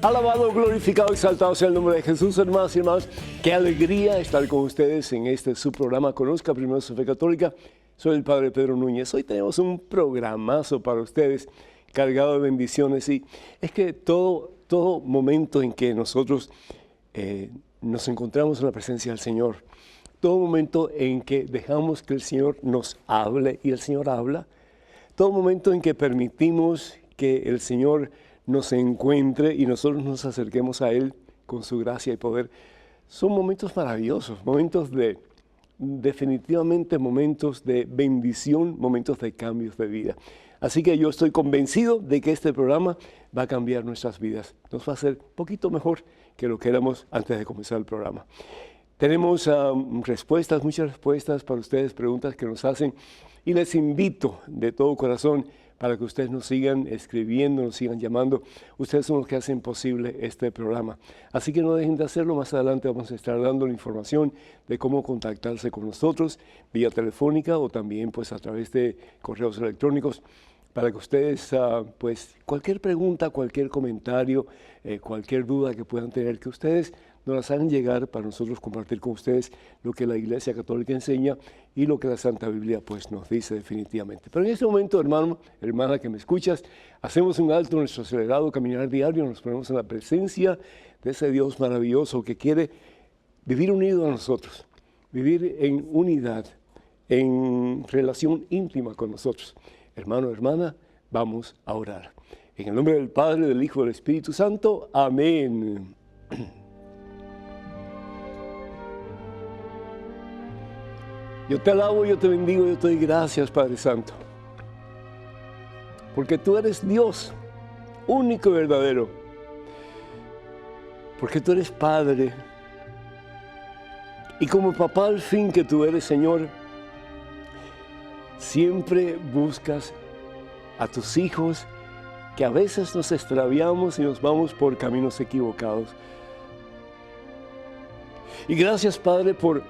Alabado, glorificado, exaltado sea el nombre de Jesús, hermanos y hermanas. Qué alegría estar con ustedes en este su programa Conozca Primero su Fe Católica. Soy el Padre Pedro Núñez. Hoy tenemos un programazo para ustedes, cargado de bendiciones. Y es que todo momento en que nosotros nos encontramos en la presencia del Señor, todo momento en que dejamos que el Señor nos hable y el Señor habla, todo momento en que permitimos que el Señor nos encuentre y nosotros nos acerquemos a Él con su gracia y poder, son momentos maravillosos, definitivamente momentos de bendición, momentos de cambios de vida. Así que yo estoy convencido de que este programa va a cambiar nuestras vidas, nos va a hacer un poquito mejor que lo que éramos antes de comenzar el programa. Tenemos muchas respuestas para ustedes, preguntas que nos hacen, y les invito de todo corazón para que ustedes nos sigan escribiendo, nos sigan llamando. Ustedes son los que hacen posible este programa. Así que no dejen de hacerlo. Más adelante vamos a estar dando la información de cómo contactarse con nosotros vía telefónica o también pues a través de correos electrónicos, para que ustedes, pues cualquier pregunta, cualquier comentario, cualquier duda que puedan tener, que ustedes nos las hagan llegar para nosotros compartir con ustedes lo que la Iglesia Católica enseña y lo que la Santa Biblia pues nos dice definitivamente. Pero en este momento, hermano, hermana que me escuchas, hacemos un alto en nuestro acelerado caminar diario, nos ponemos en la presencia de ese Dios maravilloso que quiere vivir unido a nosotros, vivir en unidad, en relación íntima con nosotros. Hermano, hermana, vamos a orar. En el nombre del Padre, del Hijo y del Espíritu Santo. Amén. Yo te alabo, yo te bendigo, yo te doy gracias, Padre Santo. Porque tú eres Dios, único y verdadero. Porque tú eres Padre. Y como papá al fin que tú eres, Señor, siempre buscas a tus hijos, que a veces nos extraviamos y nos vamos por caminos equivocados. Y gracias, Padre, por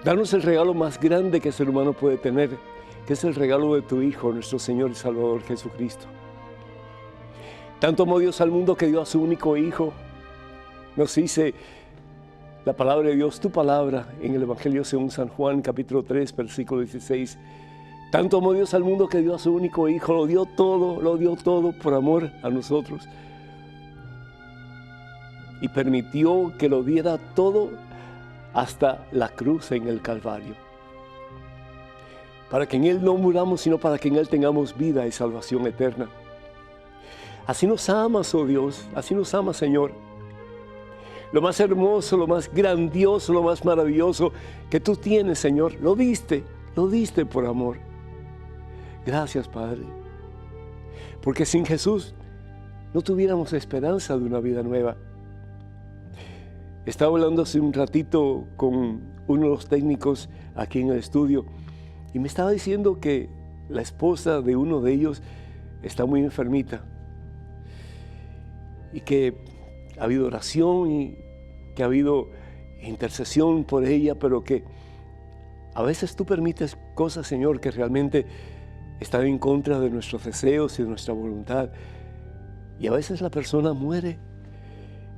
darnos el regalo más grande que el ser humano puede tener, que es el regalo de tu Hijo, nuestro Señor y Salvador Jesucristo. Tanto amó Dios al mundo que dio a su único Hijo. Nos dice la palabra de Dios, tu palabra, en el Evangelio según San Juan, capítulo 3, versículo 16. Tanto amó Dios al mundo que dio a su único Hijo, lo dio todo por amor a nosotros. Y permitió que lo diera todo hasta la cruz en el Calvario. Para que en Él no muramos, sino para que en Él tengamos vida y salvación eterna. Así nos amas, oh Dios, así nos amas, Señor. Lo más hermoso, lo más grandioso, lo más maravilloso que tú tienes, Señor, lo diste por amor. Gracias, Padre, porque sin Jesús no tuviéramos esperanza de una vida nueva. Estaba hablando hace un ratito con uno de los técnicos aquí en el estudio y me estaba diciendo que la esposa de uno de ellos está muy enfermita y que ha habido oración y que ha habido intercesión por ella, pero que a veces tú permites cosas, Señor, que realmente están en contra de nuestros deseos y de nuestra voluntad. Y a veces la persona muere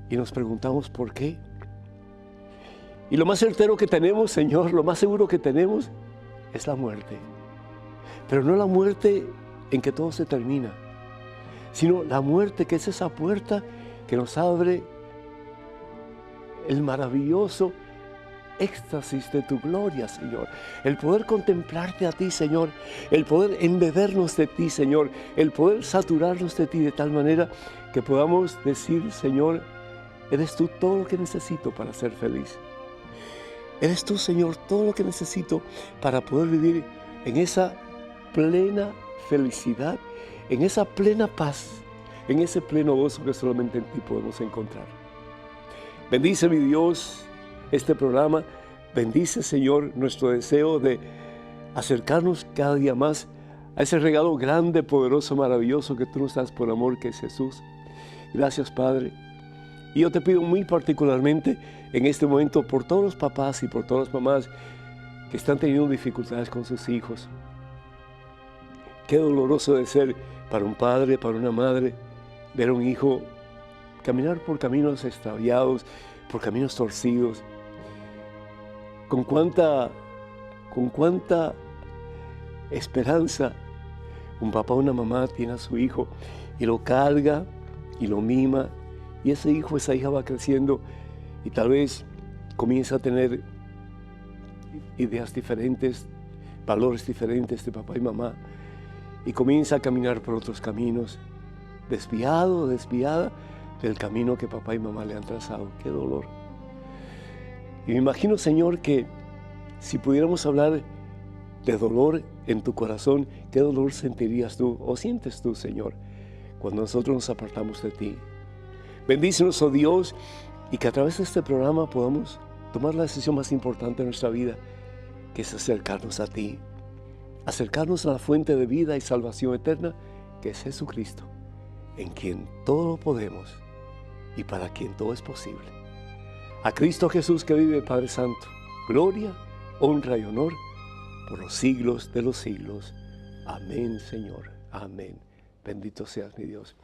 y nos preguntamos por qué. Y lo más certero que tenemos, Señor, lo más seguro que tenemos es la muerte. Pero no la muerte en que todo se termina, sino la muerte que es esa puerta que nos abre el maravilloso éxtasis de tu gloria, Señor. El poder contemplarte a ti, Señor. El poder embebernos de ti, Señor. El poder saturarnos de ti de tal manera que podamos decir, Señor, eres tú todo lo que necesito para ser feliz. Eres tú, Señor, todo lo que necesito para poder vivir en esa plena felicidad, en esa plena paz, en ese pleno gozo que solamente en ti podemos encontrar. Bendice, mi Dios, este programa. Bendice, Señor, nuestro deseo de acercarnos cada día más a ese regalo grande, poderoso, maravilloso que tú nos das por amor, que es Jesús. Gracias, Padre. Y yo te pido muy particularmente en este momento por todos los papás y por todas las mamás que están teniendo dificultades con sus hijos. Qué doloroso de ser para un padre, para una madre, ver a un hijo caminar por caminos extraviados, por caminos torcidos. Con cuánta esperanza un papá o una mamá tiene a su hijo y lo carga y lo mima, y ese hijo, esa hija va creciendo y tal vez comienza a tener ideas diferentes, valores diferentes de papá y mamá, y comienza a caminar por otros caminos, desviado o desviada del camino que papá y mamá le han trazado. ¡Qué dolor! Y me imagino, Señor, que si pudiéramos hablar de dolor en tu corazón, ¿qué dolor sentirías tú o sientes tú, Señor, cuando nosotros nos apartamos de ti? Bendícenos, oh Dios, y que a través de este programa podamos tomar la decisión más importante de nuestra vida, que es acercarnos a ti, acercarnos a la fuente de vida y salvación eterna, que es Jesucristo, en quien todo lo podemos y para quien todo es posible. A Cristo Jesús que vive, Padre Santo, gloria, honra y honor por los siglos de los siglos. Amén, Señor. Amén. Bendito seas, mi Dios.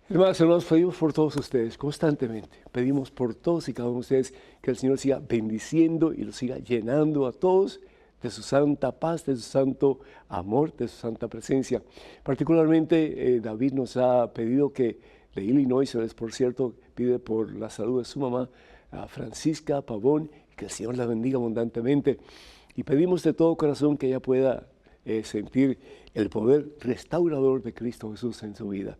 Hermanos, hermanos, pedimos por todos ustedes constantemente. Pedimos por todos y cada uno de ustedes que el Señor siga bendiciendo y los siga llenando a todos de su santa paz, de su santo amor, de su santa presencia. Particularmente, David nos ha pedido que de Illinois, por cierto, pide por la salud de su mamá, Francisca Pavón, y que el Señor la bendiga abundantemente. Y pedimos de todo corazón que ella pueda sentir el poder restaurador de Cristo Jesús en su vida.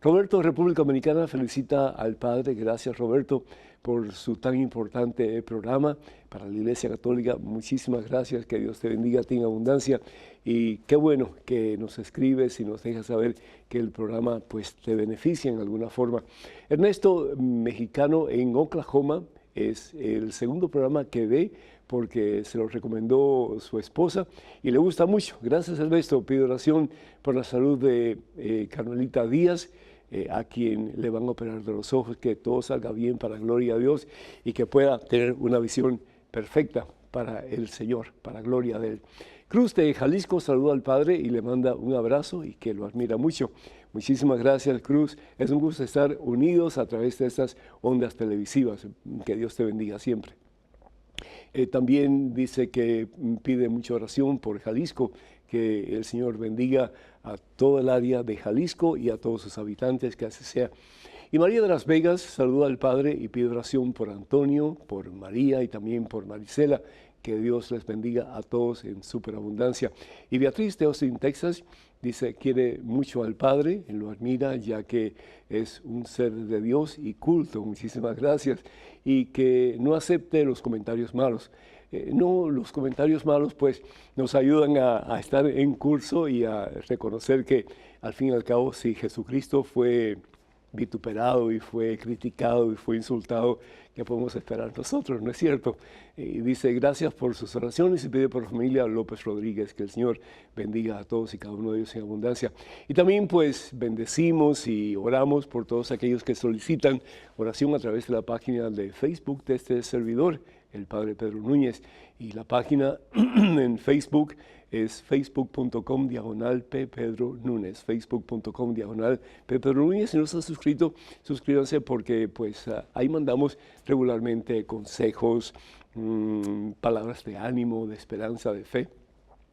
Roberto, República Dominicana, felicita al Padre. Gracias, Roberto, por su tan importante programa para la Iglesia Católica. Muchísimas gracias, que Dios te bendiga, tenga abundancia. Y qué bueno que nos escribes y nos dejas saber que el programa pues te beneficia en alguna forma. Ernesto, mexicano en Oklahoma, es el segundo programa que ve porque se lo recomendó su esposa y le gusta mucho. Gracias, Ernesto. Pido oración por la salud de Carmelita Díaz, a quien le van a operar de los ojos, que todo salga bien para gloria a Dios y que pueda tener una visión perfecta para el Señor, para gloria de Él. Cruz de Jalisco saluda al Padre y le manda un abrazo y que lo admira mucho. Muchísimas gracias, Cruz. Es un gusto estar unidos a través de estas ondas televisivas. Que Dios te bendiga siempre. También dice que pide mucha oración por Jalisco, que el Señor bendiga a todo el área de Jalisco y a todos sus habitantes, que así sea. Y María de las Vegas saluda al Padre y pide oración por Antonio, por María y también por Marisela. Que Dios les bendiga a todos en superabundancia. Y Beatriz de Austin, Texas, dice, quiere mucho al Padre, lo admira ya que es un ser de Dios y culto. Muchísimas gracias. Y que no acepte los comentarios malos. No, los comentarios malos pues nos ayudan a estar en curso y a reconocer que al fin y al cabo si Jesucristo fue vituperado y fue criticado y fue insultado, ¿qué podemos esperar nosotros? ¿No es cierto? Y dice, gracias por sus oraciones y pide por la familia López Rodríguez, que el Señor bendiga a todos y cada uno de ellos en abundancia. Y también pues bendecimos y oramos por todos aquellos que solicitan oración a través de la página de Facebook de este servidor, el Padre Pedro Núñez, y la página en Facebook es facebook.com/P. Pedro Núñez, facebook.com/P. Pedro Núñez. Si no se han suscrito, suscríbanse porque pues ahí mandamos regularmente consejos, palabras de ánimo, de esperanza, de fe.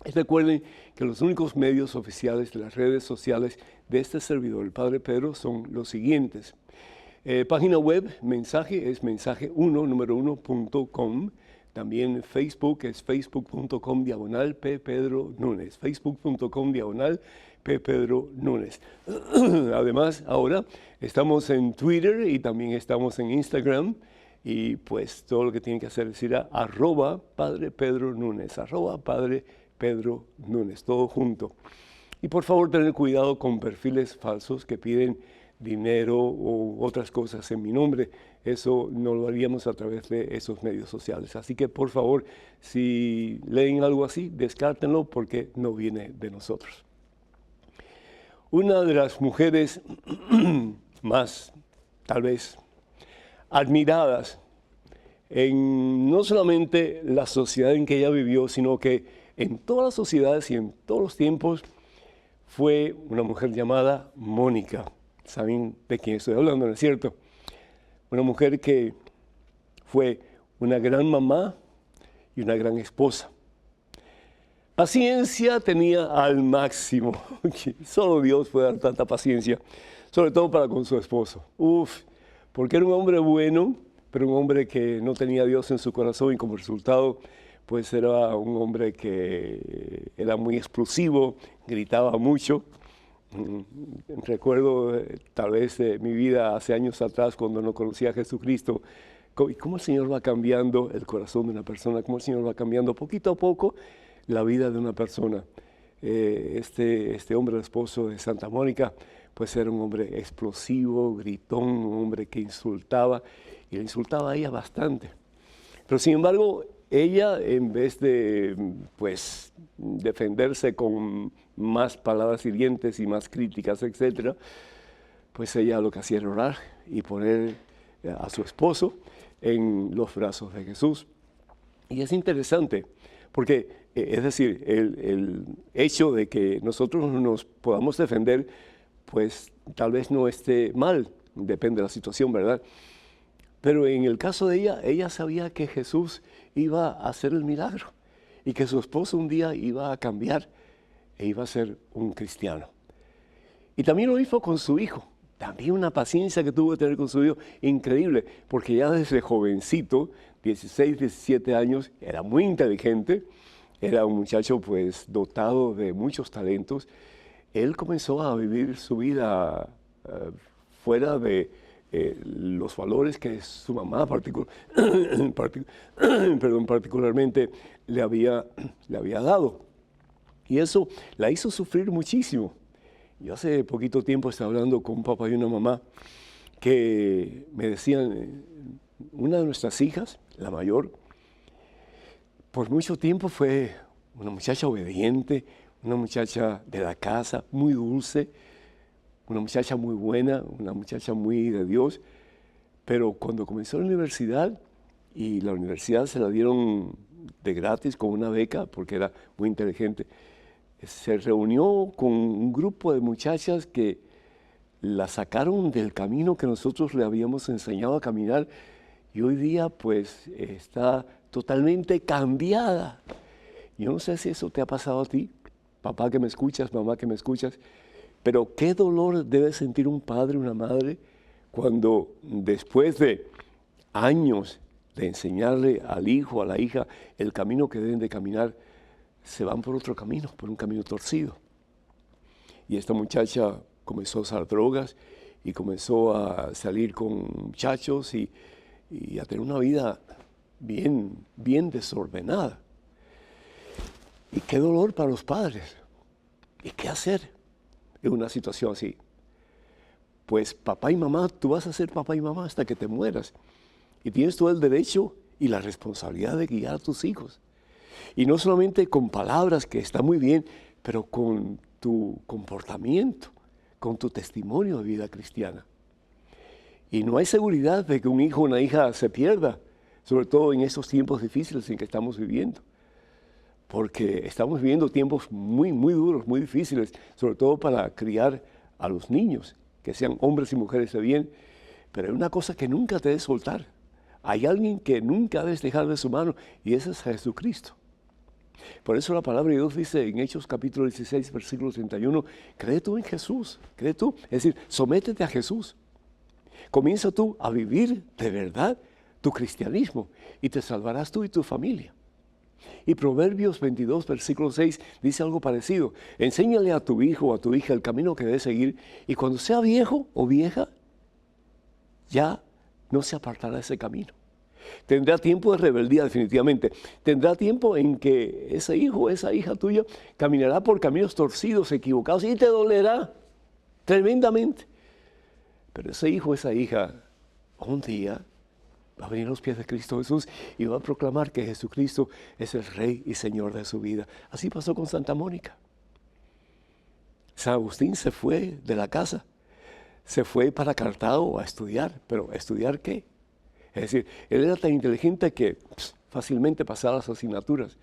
Y recuerden que los únicos medios oficiales de las redes sociales de este servidor, el Padre Pedro, son los siguientes. Página web, mensaje, es mensaje1, También Facebook es facebook.com/P. Pedro Núñez, facebook.com/P. Pedro Núñez. Además, ahora estamos en Twitter y también estamos en Instagram. Y pues todo lo que tienen que hacer es ir a @Padre Pedro Núñez, @Padre Pedro Núñez, todo junto. Y por favor, tener cuidado con perfiles falsos que piden dinero o otras cosas en mi nombre. Eso no lo haríamos a través de esos medios sociales. Así que, por favor, si leen algo así, descártenlo porque no viene de nosotros. Una de las mujeres más, tal vez, admiradas en no solamente la sociedad en que ella vivió, sino que en todas las sociedades y en todos los tiempos, fue una mujer llamada Mónica. ¿Saben de quién estoy hablando, no es cierto? Una mujer que fue una gran mamá y una gran esposa. Paciencia tenía al máximo. Solo Dios puede dar tanta paciencia, sobre todo para con su esposo. Porque era un hombre bueno, pero un hombre que no tenía a Dios en su corazón y como resultado, pues era un hombre que era muy explosivo, gritaba mucho. Recuerdo tal vez mi vida hace años atrás cuando no conocía a Jesucristo, cómo el Señor va cambiando el corazón de una persona, cómo el Señor va cambiando poquito a poco la vida de una persona. Este hombre, el esposo de Santa Mónica, pues era un hombre explosivo, gritón, un hombre que insultaba, y le insultaba a ella bastante. Pero sin embargo, ella, en vez de pues, defenderse con más palabras hirientes y más críticas, etc., pues ella lo que hacía era orar y poner a su esposo en los brazos de Jesús. Y es interesante, porque, es decir, el hecho de que nosotros nos podamos defender, pues tal vez no esté mal, depende de la situación, ¿verdad? Pero en el caso de ella, ella sabía que Jesús iba a hacer el milagro y que su esposo un día iba a cambiar e iba a ser un cristiano. Y también lo hizo con su hijo. También una paciencia que tuvo que tener con su hijo increíble, porque ya desde jovencito, 16, 17 años, era muy inteligente, era un muchacho pues dotado de muchos talentos. Él comenzó a vivir su vida fuera de los valores que su mamá particularmente le había dado. Y eso la hizo sufrir muchísimo. Yo hace poquito tiempo estaba hablando con un papá y una mamá que me decían, una de nuestras hijas, la mayor, por mucho tiempo fue una muchacha obediente, una muchacha de la casa, muy dulce, una muchacha muy buena, una muchacha muy de Dios, pero cuando comenzó la universidad, y la universidad se la dieron de gratis con una beca, porque era muy inteligente, se reunió con un grupo de muchachas que la sacaron del camino que nosotros le habíamos enseñado a caminar, y hoy día pues está totalmente cambiada. Yo no sé si eso te ha pasado a ti, papá que me escuchas, mamá que me escuchas, pero qué dolor debe sentir un padre, una madre, cuando después de años de enseñarle al hijo, a la hija, el camino que deben de caminar, se van por otro camino, por un camino torcido. Y esta muchacha comenzó a usar drogas y comenzó a salir con muchachos y a tener una vida bien desordenada. Y qué dolor para los padres. ¿Y qué hacer en una situación así? Pues papá y mamá, tú vas a ser papá y mamá hasta que te mueras. Y tienes todo el derecho y la responsabilidad de guiar a tus hijos. Y no solamente con palabras, que está muy bien, pero con tu comportamiento, con tu testimonio de vida cristiana. Y no hay seguridad de que un hijo o una hija se pierda, sobre todo en estos tiempos difíciles en que estamos viviendo. Porque estamos viviendo tiempos muy duros, muy difíciles, sobre todo para criar a los niños, que sean hombres y mujeres de bien. Pero hay una cosa que nunca te debes soltar. Hay alguien que nunca debes dejar de su mano, y ese es Jesucristo. Por eso la palabra de Dios dice en Hechos capítulo 16, versículo 31, cree tú en Jesús, cree tú. Es decir, sométete a Jesús. Comienza tú a vivir de verdad tu cristianismo y te salvarás tú y tu familia. Y Proverbios 22, versículo 6 dice algo parecido. Enséñale a tu hijo o a tu hija el camino que debe seguir, y cuando sea viejo o vieja, ya no se apartará de ese camino. Tendrá tiempo de rebeldía definitivamente. Tendrá tiempo en que ese hijo o esa hija tuya caminará por caminos torcidos, equivocados, y te dolerá tremendamente. Pero ese hijo, esa hija, un día va a venir a los pies de Cristo Jesús y va a proclamar que Jesucristo es el Rey y Señor de su vida. Así pasó con Santa Mónica. San Agustín se fue de la casa, se fue para Cartago a estudiar, pero ¿a estudiar qué? Es decir, él era tan inteligente que fácilmente pasaba las asignaturas.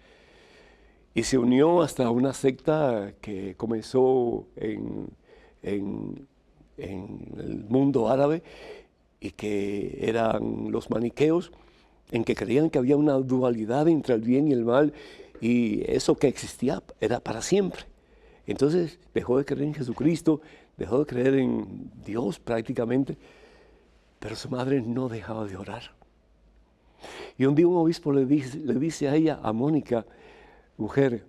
Y se unió hasta una secta que comenzó en el mundo árabe y que eran los maniqueos, en que creían que había una dualidad entre el bien y el mal y eso que existía era para siempre. Entonces dejó de creer en Jesucristo, dejó de creer en Dios prácticamente, pero su madre no dejaba de orar. Y un día un obispo le dice a ella, a Mónica, mujer,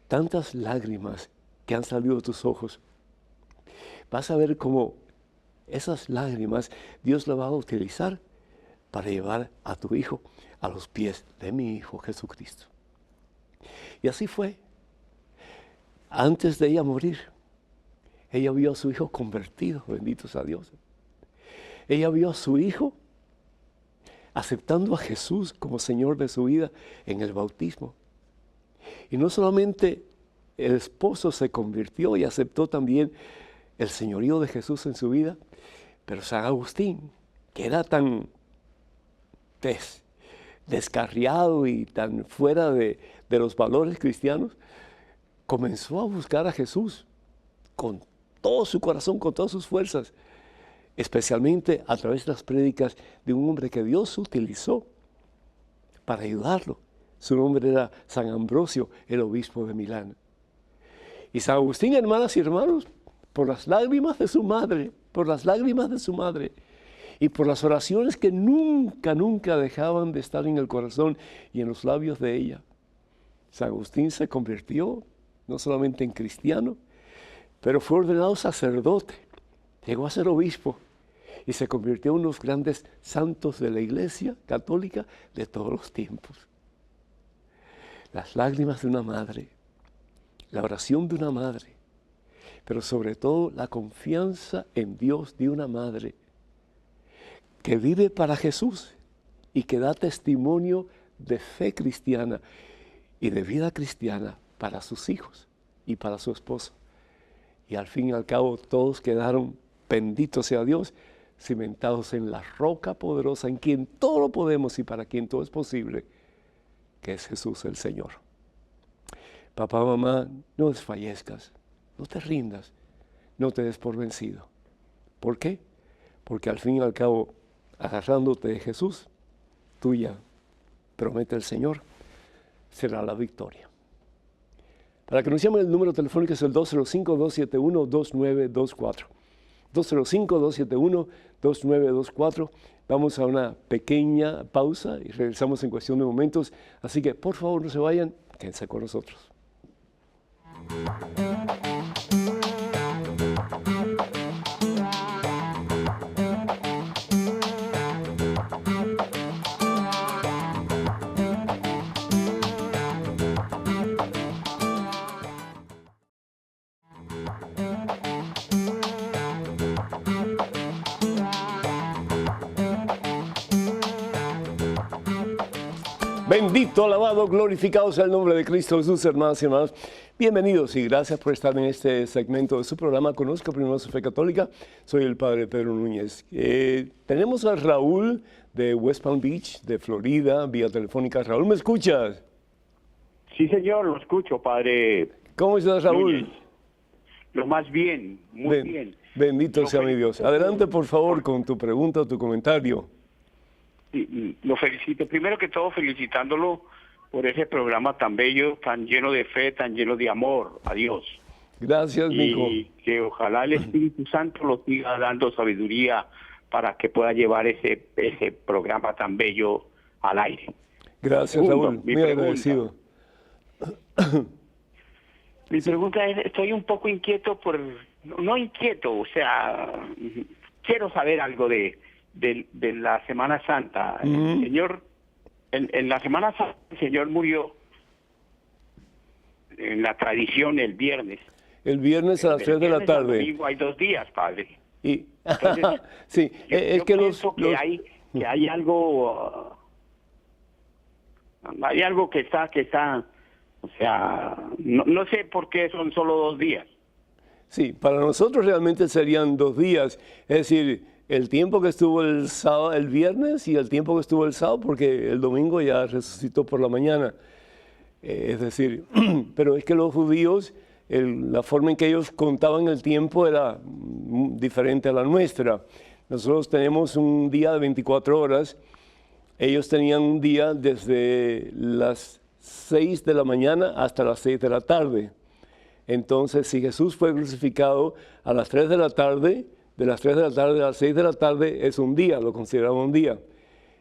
tantas lágrimas que han salido de tus ojos, vas a ver cómo esas lágrimas Dios las va a utilizar para llevar a tu hijo a los pies de mi Hijo Jesucristo. Y así fue. Antes de ella morir, ella vio a su hijo convertido, bendito sea Dios. Ella vio a su hijo aceptando a Jesús como Señor de su vida en el bautismo. Y no solamente el esposo se convirtió y aceptó también el señorío de Jesús en su vida, pero San Agustín, que era tan descarriado y tan fuera de los valores cristianos, comenzó a buscar a Jesús con todo su corazón, con todas sus fuerzas, especialmente a través de las prédicas de un hombre que Dios utilizó para ayudarlo. Su nombre era San Ambrosio, el obispo de Milán. Y San Agustín, hermanas y hermanos, por las lágrimas de su madre, y por las oraciones que nunca dejaban de estar en el corazón y en los labios de ella, San Agustín se convirtió no solamente en cristiano, pero fue ordenado sacerdote, llegó a ser obispo y se convirtió en uno de los grandes santos de la Iglesia católica de todos los tiempos. Las lágrimas de una madre, la oración de una madre, pero sobre todo la confianza en Dios de una madre que vive para Jesús y que da testimonio de fe cristiana y de vida cristiana para sus hijos y para su esposo. Y al fin y al cabo todos quedaron, bendito sea Dios, cimentados en la roca poderosa, en quien todo lo podemos y para quien todo es posible, que es Jesús el Señor. Papá, mamá, no desfallezcas, no te rindas, no te des por vencido. ¿Por qué? Porque al fin y al cabo, agarrándote de Jesús, tuya, promete el Señor, será la victoria. Para que nos llamen, el número telefónico es el 205-271-2924. 205-271-2924. Vamos a una pequeña pausa y regresamos en cuestión de momentos. Así que, por favor, no se vayan, quédense con nosotros. Bendito, alabado, glorificado sea el nombre de Cristo Jesús, hermanas y hermanos. Bienvenidos y gracias por estar en este segmento de su programa Conozca Primero su Fe Católica. Soy el Padre Pedro Núñez. Tenemos a Raúl de West Palm Beach, de Florida, vía telefónica. Raúl, ¿me escuchas? Sí, señor, lo escucho, Padre. ¿Cómo estás, Raúl? Núñez. Lo más bien, muy bien. Bendito sea mi Dios. Adelante, por favor, con tu pregunta o tu comentario. Lo felicito. Primero que todo, felicitándolo por ese programa tan bello, tan lleno de fe, tan lleno de amor a Dios. Gracias, mijo. Y que ojalá el Espíritu Santo lo siga dando sabiduría para que pueda llevar ese programa tan bello al aire. Gracias, Segundo, Raúl. Muy agradecido. Mi pregunta es, estoy un poco inquieto no inquieto, o sea, quiero saber algo de la Semana Santa. El Señor, en la Semana Santa, el Señor murió en la tradición el viernes. El viernes a las 3 de la tarde. El domingo hay 2 días, Padre. Y Entonces, sí, es yo que pienso que hay algo, hay algo que está, o sea, no sé por qué son solo 2 días. Sí, para nosotros realmente serían 2 días, es decir, el tiempo que estuvo el sábado, el viernes y el tiempo que estuvo el sábado, porque el domingo ya resucitó por la mañana. Es decir, pero es que los judíos, la forma en que ellos contaban el tiempo era diferente a la nuestra. Nosotros tenemos un día de 24 horas, ellos tenían un día desde las 6 de la mañana hasta las 6 de la tarde. Entonces, si Jesús fue crucificado a las 3 de la tarde, de las 3 de la tarde a las 6 de la tarde es un día, lo consideramos un día.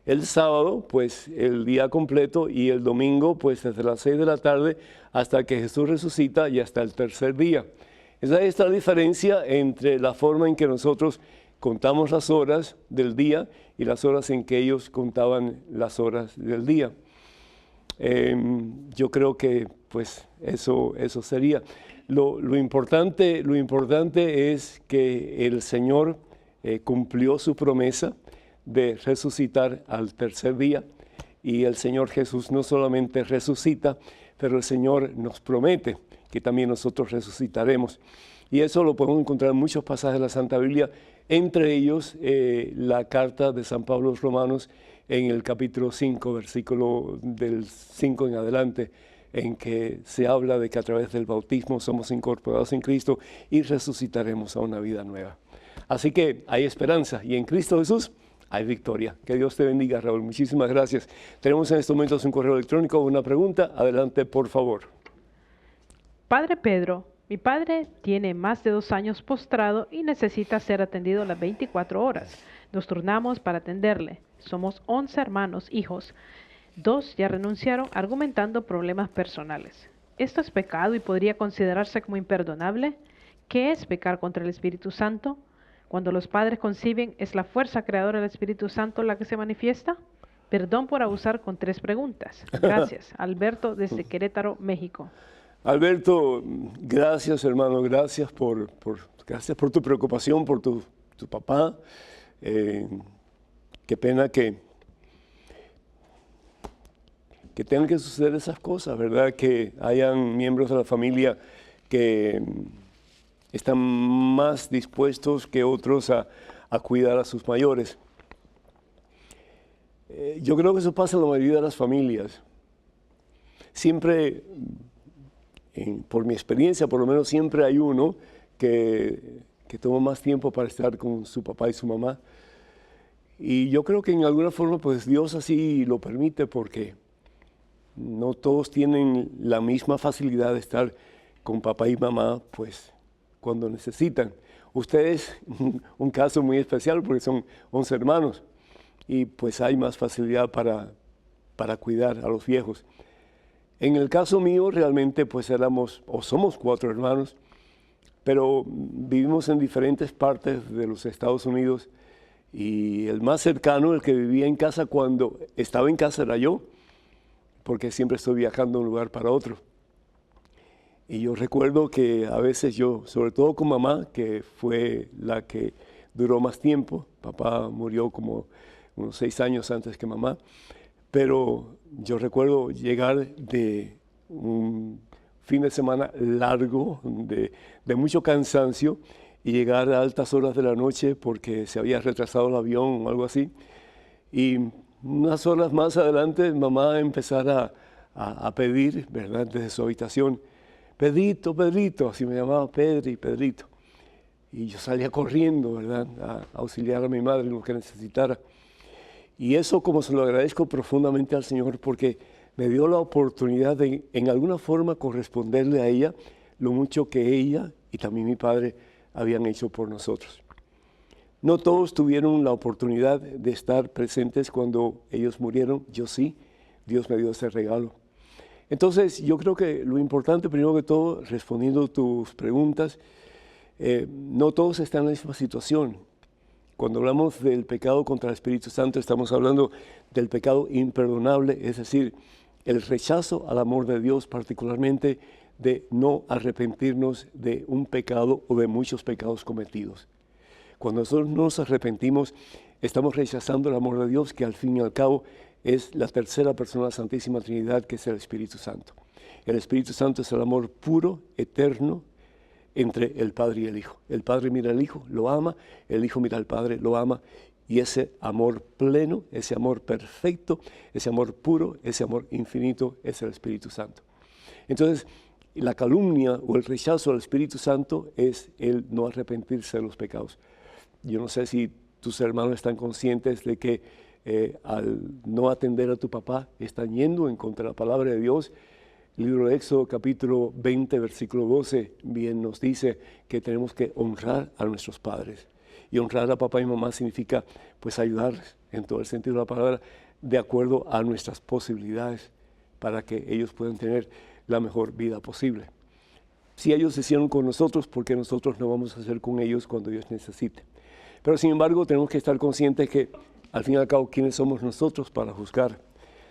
El sábado, pues el día completo, y el domingo, pues desde las 6 de la tarde hasta que Jesús resucita y hasta el tercer día. Esa es la diferencia entre la forma en que nosotros contamos las horas del día y las horas en que ellos contaban las horas del día. Yo creo que pues eso sería. Lo importante es que el Señor cumplió su promesa de resucitar al tercer día, y el Señor Jesús no solamente resucita, pero el Señor nos promete que también nosotros resucitaremos. Y eso lo podemos encontrar en muchos pasajes de la Santa Biblia, entre ellos la carta de San Pablo a los Romanos en el capítulo 5, versículo del 5 en adelante, en que se habla de que a través del bautismo somos incorporados en Cristo y resucitaremos a una vida nueva. Así que hay esperanza, y en Cristo Jesús hay victoria. Que Dios te bendiga, Raúl. Muchísimas gracias. Tenemos en estos momentos un correo electrónico, una pregunta. Adelante, por favor. Padre Pedro, mi padre tiene más de 2 años postrado y necesita ser atendido las 24 horas. Nos turnamos para atenderle. Somos 11 hermanos, hijos. 2 ya renunciaron argumentando problemas personales. ¿Esto es pecado y podría considerarse como imperdonable? ¿Qué es pecar contra el Espíritu Santo? Cuando los padres conciben, ¿es la fuerza creadora del Espíritu Santo la que se manifiesta? Perdón por abusar con 3 preguntas. Gracias. Alberto, desde Querétaro, México. Alberto, gracias, hermano. Gracias por tu preocupación por tu papá. Qué pena que tengan que suceder esas cosas, ¿verdad? Que hayan miembros de la familia que están más dispuestos que otros a cuidar a sus mayores. Yo creo que eso pasa en la mayoría de las familias. Siempre, por mi experiencia, por lo menos siempre hay uno que toma más tiempo para estar con su papá y su mamá. Y yo creo que en alguna forma pues Dios así lo permite, porque no todos tienen la misma facilidad de estar con papá y mamá pues cuando necesitan. Ustedes, un caso muy especial porque son 11 hermanos y pues hay más facilidad para cuidar a los viejos. En el caso mío realmente pues somos 4 hermanos, pero vivimos en diferentes partes de los Estados Unidos, y el más cercano, el que vivía en casa cuando estaba en casa, era yo, porque siempre estoy viajando de un lugar para otro. Y yo recuerdo que a veces yo, sobre todo con mamá, que fue la que duró más tiempo, papá murió como unos 6 años antes que mamá, pero yo recuerdo llegar de un fin de semana largo, de mucho cansancio, y llegar a altas horas de la noche porque se había retrasado el avión o algo así. Y unas horas más adelante mamá empezara a pedir, ¿verdad?, desde su habitación: Pedrito, Pedrito, así me llamaba, Pedrito. Y yo salía corriendo, ¿verdad?, a auxiliar a mi madre en lo que necesitara. Y eso, como se lo agradezco profundamente al Señor, porque me dio la oportunidad de, en alguna forma, corresponderle a ella lo mucho que ella y también mi padre habían hecho por nosotros. No todos tuvieron la oportunidad de estar presentes cuando ellos murieron. Yo sí, Dios me dio ese regalo. Entonces, yo creo que lo importante, primero que todo, respondiendo a tus preguntas, no todos están en la misma situación. Cuando hablamos del pecado contra el Espíritu Santo, estamos hablando del pecado imperdonable, es decir, el rechazo al amor de Dios, particularmente de no arrepentirnos de un pecado o de muchos pecados cometidos. Cuando nosotros nos arrepentimos, estamos rechazando el amor de Dios, que al fin y al cabo es la tercera persona de la Santísima Trinidad, que es el Espíritu Santo. El Espíritu Santo es el amor puro, eterno, entre el Padre y el Hijo. El Padre mira al Hijo, lo ama, el Hijo mira al Padre, lo ama, y ese amor pleno, ese amor perfecto, ese amor puro, ese amor infinito es el Espíritu Santo. Entonces, la calumnia o el rechazo al Espíritu Santo es el no arrepentirse de los pecados. Yo no sé si tus hermanos están conscientes de que al no atender a tu papá están yendo en contra de la palabra de Dios. El libro de Éxodo, capítulo 20, versículo 12, bien nos dice que tenemos que honrar a nuestros padres. Y honrar a papá y mamá significa pues ayudarles en todo el sentido de la palabra, de acuerdo a nuestras posibilidades, para que ellos puedan tener la mejor vida posible. Si ellos hicieron con nosotros, ¿por qué nosotros no vamos a hacer con ellos cuando ellos necesiten? Pero sin embargo, tenemos que estar conscientes que al fin y al cabo, ¿quiénes somos nosotros para juzgar?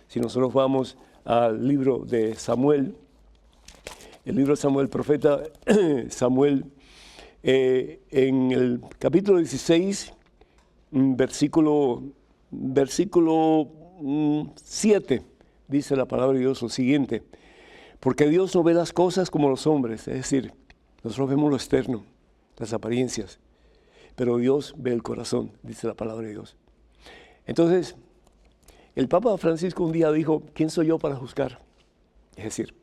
Si nosotros vamos al libro de Samuel, el libro de Samuel, el profeta Samuel, en el capítulo 16, versículo 7, dice la palabra de Dios lo siguiente: porque Dios no ve las cosas como los hombres, es decir, nosotros vemos lo externo, las apariencias, pero Dios ve el corazón, dice la palabra de Dios. Entonces, el Papa Francisco un día dijo, ¿quién soy yo para juzgar? Es decir,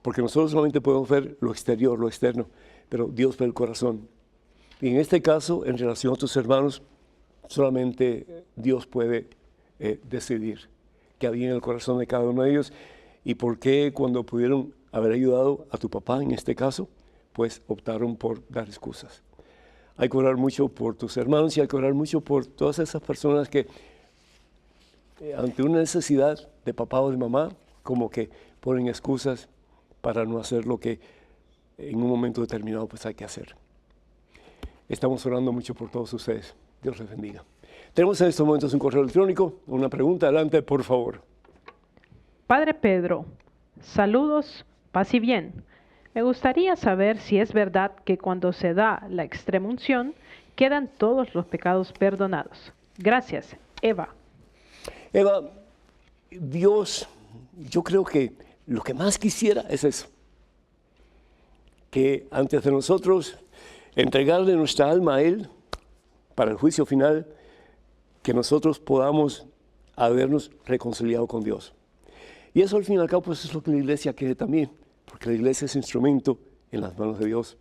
porque nosotros solamente podemos ver lo exterior, lo externo, pero Dios ve el corazón. Y en este caso, en relación a tus hermanos, solamente Dios puede decidir qué había en el corazón de cada uno de ellos y por qué cuando pudieron haber ayudado a tu papá, en este caso, pues optaron por dar excusas. Hay que orar mucho por tus hermanos y hay que orar mucho por todas esas personas que ante una necesidad de papá o de mamá, como que ponen excusas para no hacer lo que en un momento determinado pues hay que hacer. Estamos orando mucho por todos ustedes. Dios les bendiga. Tenemos en estos momentos un correo electrónico, una pregunta. Adelante, por favor. Padre Pedro, saludos, paz y bien. Me gustaría saber si es verdad que cuando se da la extremunción quedan todos los pecados perdonados. Gracias, Eva. Eva, Dios, yo creo que lo que más quisiera es eso, que antes de nosotros entregarle nuestra alma a Él para el juicio final, que nosotros podamos habernos reconciliado con Dios. Y eso al fin y al cabo pues es lo que la iglesia quiere también, porque la iglesia es instrumento en las manos de Dios.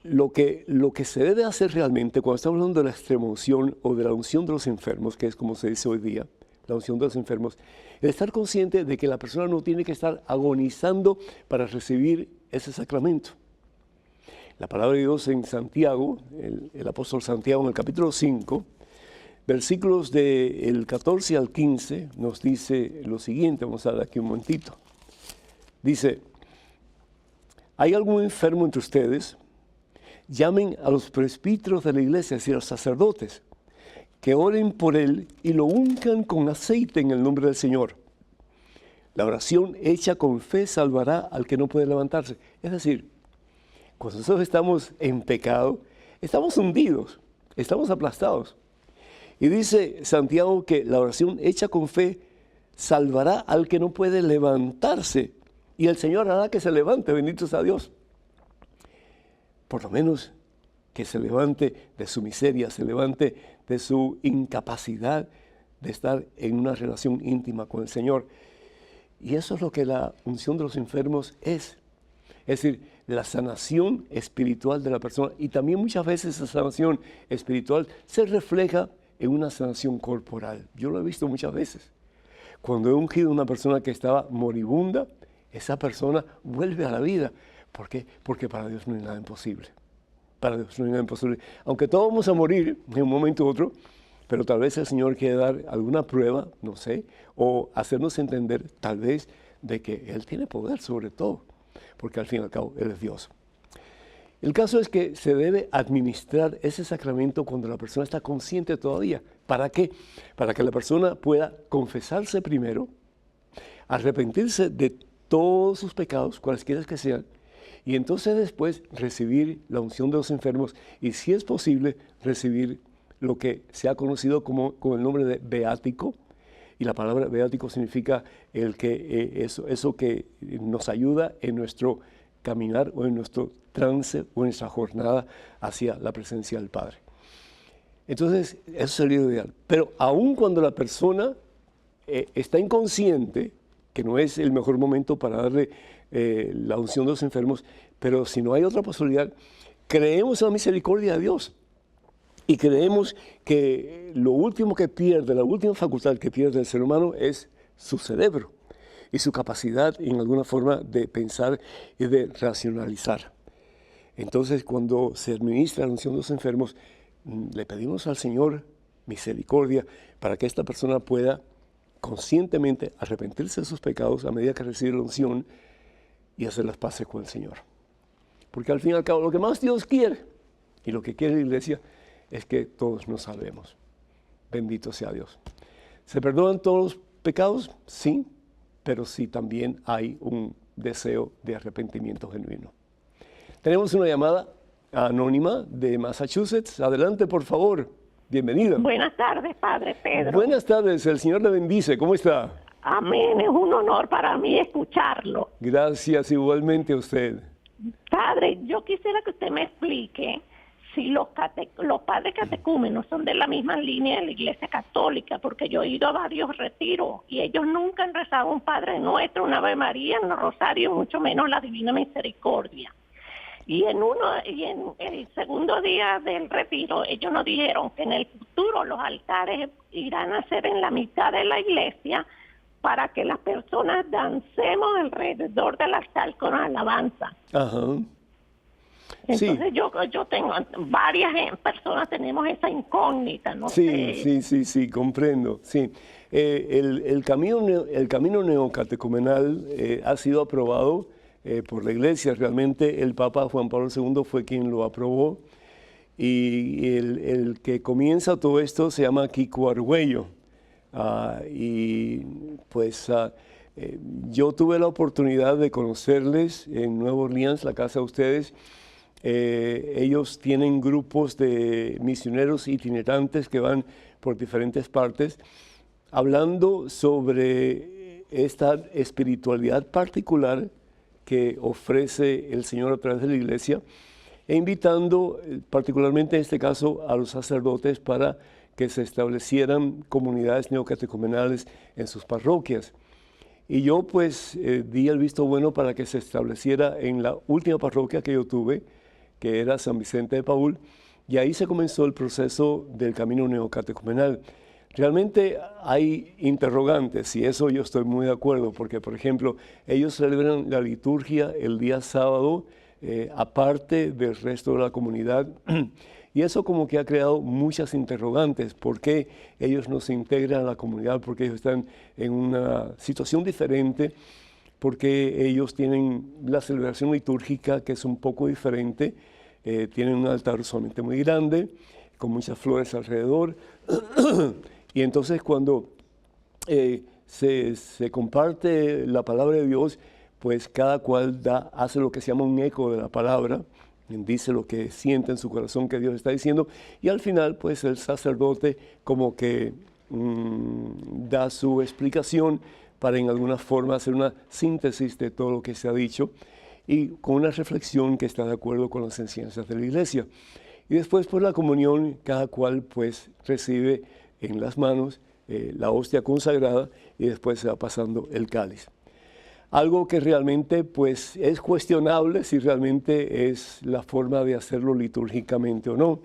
Lo que se debe hacer realmente cuando estamos hablando de la extremunción o de la unción de los enfermos, que es como se dice hoy día, la unción de los enfermos, es estar consciente de que la persona no tiene que estar agonizando para recibir ese sacramento. La palabra de Dios en Santiago, el apóstol Santiago en el capítulo 5, versículos del 14 al 15 nos dice lo siguiente, vamos a dar aquí un momentito. Dice, ¿hay algún enfermo entre ustedes? Llamen a los presbíteros de la iglesia, es decir, a los sacerdotes, que oren por él y lo uncan con aceite en el nombre del Señor. La oración hecha con fe salvará al que no puede levantarse. Es decir, cuando nosotros estamos en pecado, estamos hundidos, estamos aplastados. Y dice Santiago que la oración hecha con fe salvará al que no puede levantarse. Y el Señor hará que se levante, bendito sea Dios. Por lo menos que se levante de su miseria, se levante de su incapacidad de estar en una relación íntima con el Señor. Y eso es lo que la unción de los enfermos es. Es decir, la sanación espiritual de la persona. Y también muchas veces esa sanación espiritual se refleja en una sanación corporal. Yo lo he visto muchas veces. Cuando he ungido a una persona que estaba moribunda, esa persona vuelve a la vida. ¿Por qué? Porque para Dios no hay nada imposible. Para Dios no hay nada imposible. Aunque todos vamos a morir en un momento u otro, pero tal vez el Señor quiere dar alguna prueba, no sé, o hacernos entender tal vez de que Él tiene poder sobre todo, porque al fin y al cabo Él es Dios. El caso es que se debe administrar ese sacramento cuando la persona está consciente todavía. ¿Para qué? Para que la persona pueda confesarse primero, arrepentirse de todos sus pecados, cualesquiera que sean, Y entonces después recibir la unción de los enfermos y, si es posible, recibir lo que se ha conocido como con el nombre de beático. Y la palabra beático significa eso que nos ayuda en nuestro caminar o en nuestro trance o en nuestra jornada hacia la presencia del Padre. Entonces, eso sería lo ideal. Pero aun cuando la persona está inconsciente, que no es el mejor momento para darle la unción de los enfermos, pero si no hay otra posibilidad, creemos en la misericordia de Dios y creemos que lo último que pierde, la última facultad que pierde el ser humano es su cerebro y su capacidad en alguna forma de pensar y de racionalizar. Entonces, cuando se administra la unción de los enfermos, le pedimos al Señor misericordia para que esta persona pueda conscientemente arrepentirse de sus pecados a medida que recibe la unción y hacer las paces con el Señor. Porque al fin y al cabo lo que más Dios quiere y lo que quiere la iglesia es que todos nos salvemos. Bendito sea Dios. ¿Se perdonan todos los pecados? Sí, pero sí también hay un deseo de arrepentimiento genuino. Tenemos una llamada anónima de Massachusetts. Adelante, por favor. Bienvenida. Buenas tardes, Padre Pedro. Buenas tardes, el Señor le bendice. ¿Cómo está? Amén, es un honor para mí escucharlo. Gracias, igualmente a usted. Padre, yo quisiera que usted me explique si los padres catecúmenos son de la misma línea de la Iglesia Católica, porque yo he ido a varios retiros y ellos nunca han rezado un Padre Nuestro, una Ave María, un rosario, mucho menos la Divina Misericordia. Y en el segundo día del retiro, ellos nos dijeron que en el futuro los altares irán a ser en la mitad de la iglesia para que las personas dancemos alrededor del altar con alabanza. Ajá. Entonces Sí. yo tengo, varias personas tenemos esa incógnita, no sé. Sí, comprendo. Sí. El camino neocatecumenal ha sido aprobado por la Iglesia. Realmente el Papa Juan Pablo II fue quien lo aprobó, y el que comienza todo esto se llama Kiko Argüello. Y pues yo tuve la oportunidad de conocerles en Nueva Orleans, la casa de ustedes. Ellos tienen grupos de misioneros itinerantes que van por diferentes partes, hablando sobre esta espiritualidad particular que ofrece el Señor a través de la iglesia, e invitando particularmente en este caso a los sacerdotes para que se establecieran comunidades neocatecumenales en sus parroquias. Y yo pues di el visto bueno para que se estableciera en la última parroquia que yo tuve, que era San Vicente de Paúl, y ahí se comenzó el proceso del camino neocatecumenal. Realmente hay interrogantes, y eso yo estoy muy de acuerdo, porque, por ejemplo, ellos celebran la liturgia el día sábado, aparte del resto de la comunidad, y eso como que ha creado muchas interrogantes. ¿Por qué ellos no se integran a la comunidad? Porque ellos están en una situación diferente, porque ellos tienen la celebración litúrgica que es un poco diferente, tienen un altar usualmente muy grande, con muchas flores alrededor. Y entonces cuando se comparte la palabra de Dios, pues cada cual hace lo que se llama un eco de la palabra, dice lo que siente en su corazón que Dios está diciendo, y al final pues el sacerdote como que da su explicación para en alguna forma hacer una síntesis de todo lo que se ha dicho, y con una reflexión que está de acuerdo con las enseñanzas de la iglesia. Y después por la comunión, cada cual pues recibe en las manos la hostia consagrada, y después se va pasando el cáliz. Algo que realmente pues es cuestionable si realmente es la forma de hacerlo litúrgicamente o no.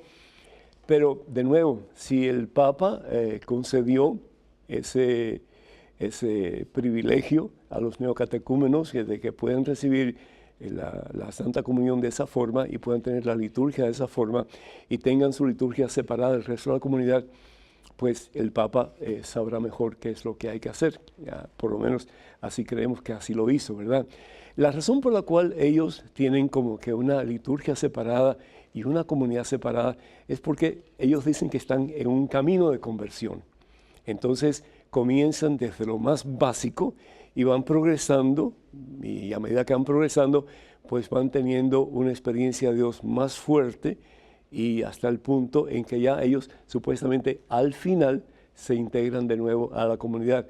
Pero de nuevo, si el Papa concedió ese privilegio a los neocatecúmenos de que pueden recibir la Santa Comunión de esa forma y puedan tener la liturgia de esa forma y tengan su liturgia separada del resto de la comunidad, pues el Papa sabrá mejor qué es lo que hay que hacer. Ya, por lo menos así creemos que así lo hizo, ¿verdad? La razón por la cual ellos tienen como que una liturgia separada y una comunidad separada es porque ellos dicen que están en un camino de conversión. Entonces comienzan desde lo más básico y van progresando, y a medida que van progresando, pues van teniendo una experiencia de Dios más fuerte y hasta el punto en que ya ellos supuestamente al final se integran de nuevo a la comunidad.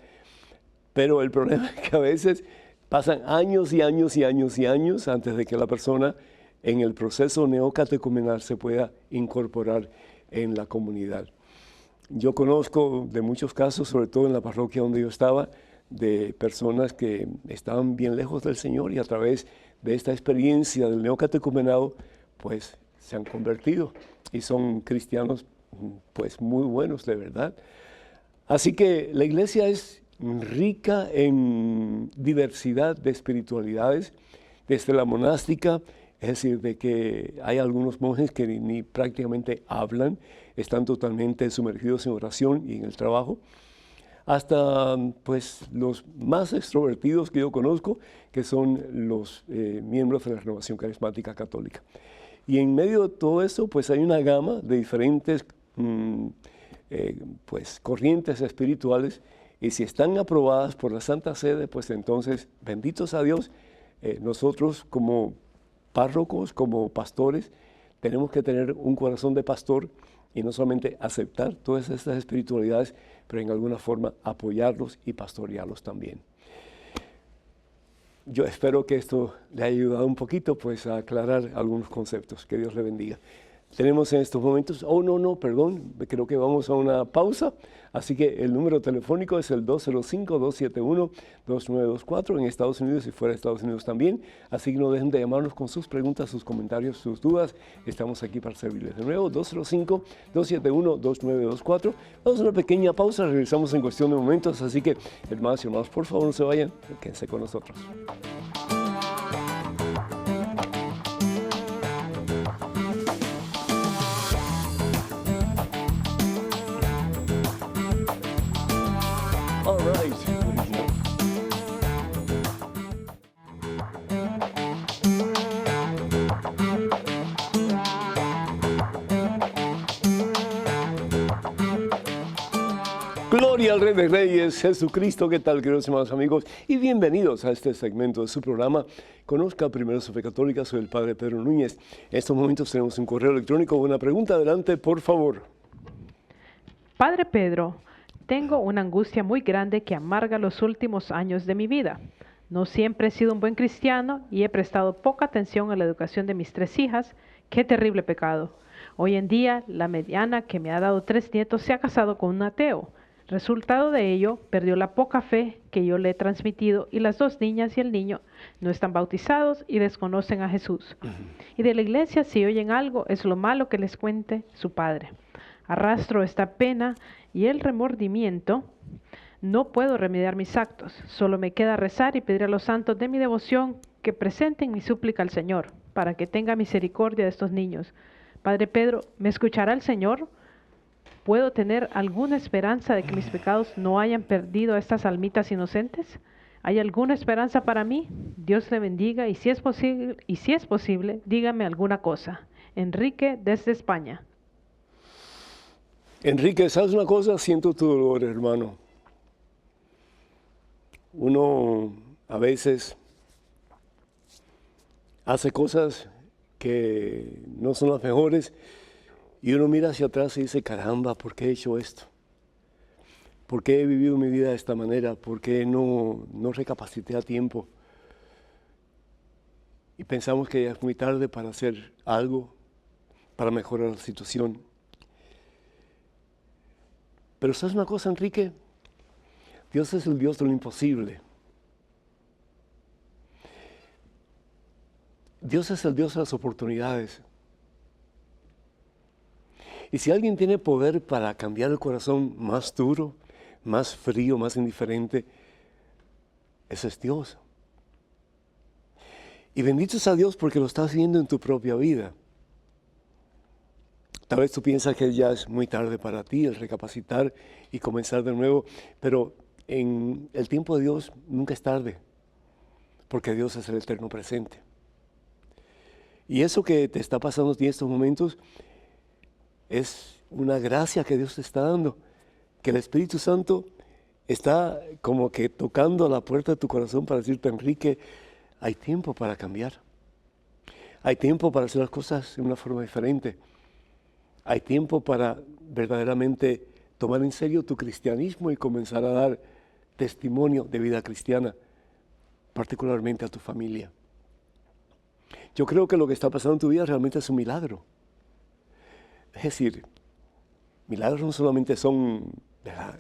Pero el problema es que a veces pasan años y años y años y años antes de que la persona en el proceso neocatecumenal se pueda incorporar en la comunidad. Yo conozco de muchos casos, sobre todo en la parroquia donde yo estaba, de personas que estaban bien lejos del Señor y a través de esta experiencia del neocatecumenado, pues se han convertido y son cristianos pues muy buenos de verdad. Así que la iglesia es rica en diversidad de espiritualidades, desde la monástica, es decir, de que hay algunos monjes que ni prácticamente hablan, están totalmente sumergidos en oración y en el trabajo, hasta pues los más extrovertidos que yo conozco, que son los miembros de la Renovación Carismática Católica. Y en medio de todo eso, pues hay una gama de diferentes pues, corrientes espirituales, y si están aprobadas por la Santa Sede, pues entonces, benditos a Dios, nosotros como párrocos, como pastores, tenemos que tener un corazón de pastor y no solamente aceptar todas estas espiritualidades, pero en alguna forma apoyarlos y pastorearlos también. Yo espero que esto le haya ayudado un poquito pues, a aclarar algunos conceptos. Que Dios le bendiga. Tenemos en estos momentos, perdón, creo que vamos a una pausa, así que el número telefónico es el 205-271-2924 en Estados Unidos y fuera de Estados Unidos también, así que no dejen de llamarnos con sus preguntas, sus comentarios, sus dudas, estamos aquí para servirles. De nuevo, 205-271-2924, vamos a una pequeña pausa, regresamos en cuestión de momentos, así que hermanos y hermanos, por favor no se vayan, quédense con nosotros. Gloria al Rey de Reyes, Jesucristo. ¿Qué tal, queridos hermanos amigos? Y bienvenidos a este segmento de su programa. Conozca primero su fe católica. Soy el Padre Pedro Núñez. En estos momentos tenemos un correo electrónico. Una pregunta, adelante, por favor. Padre Pedro, tengo una angustia muy grande que amarga los últimos años de mi vida. No siempre he sido un buen cristiano y he prestado poca atención a la educación de mis 3 hijas. ¡Qué terrible pecado! Hoy en día, la mediana, que me ha dado 3 nietos, se ha casado con un ateo. Resultado de ello, perdió la poca fe que yo le he transmitido y las 2 niñas y el niño no están bautizados y desconocen a Jesús. Y de la iglesia, si oyen algo, es lo malo que les cuente su padre. Arrastro esta pena y el remordimiento. No puedo remediar mis actos, solo me queda rezar y pedir a los santos de mi devoción que presenten mi súplica al Señor, para que tenga misericordia de estos niños. Padre Pedro, ¿me escuchará el Señor? ¿Puedo tener alguna esperanza de que mis pecados no hayan perdido a estas almitas inocentes? ¿Hay alguna esperanza para mí? Dios le bendiga y si es posible, dígame alguna cosa. Enrique, desde España. Enrique, ¿sabes una cosa? Siento tu dolor, hermano. Uno a veces hace cosas que no son las mejores y uno mira hacia atrás y dice, caramba, ¿por qué he hecho esto? ¿Por qué he vivido mi vida de esta manera? ¿Por qué no recapacité a tiempo? Y pensamos que ya es muy tarde para hacer algo, para mejorar la situación. Pero ¿sabes una cosa, Enrique? Dios es el Dios de lo imposible. Dios es el Dios de las oportunidades. Y si alguien tiene poder para cambiar el corazón más duro, más frío, más indiferente, ese es Dios. Y bendito sea Dios porque lo estás viendo en tu propia vida. Tal vez tú piensas que ya es muy tarde para ti el recapacitar y comenzar de nuevo, pero en el tiempo de Dios nunca es tarde, porque Dios es el eterno presente. Y eso que te está pasando en estos momentos es una gracia que Dios te está dando, que el Espíritu Santo está como que tocando a la puerta de tu corazón para decirte, Enrique, hay tiempo para cambiar. Hay tiempo para hacer las cosas de una forma diferente. Hay tiempo para verdaderamente tomar en serio tu cristianismo y comenzar a dar testimonio de vida cristiana, particularmente a tu familia. Yo creo que lo que está pasando en tu vida realmente es un milagro. Es decir, milagros no solamente son, ¿verdad?,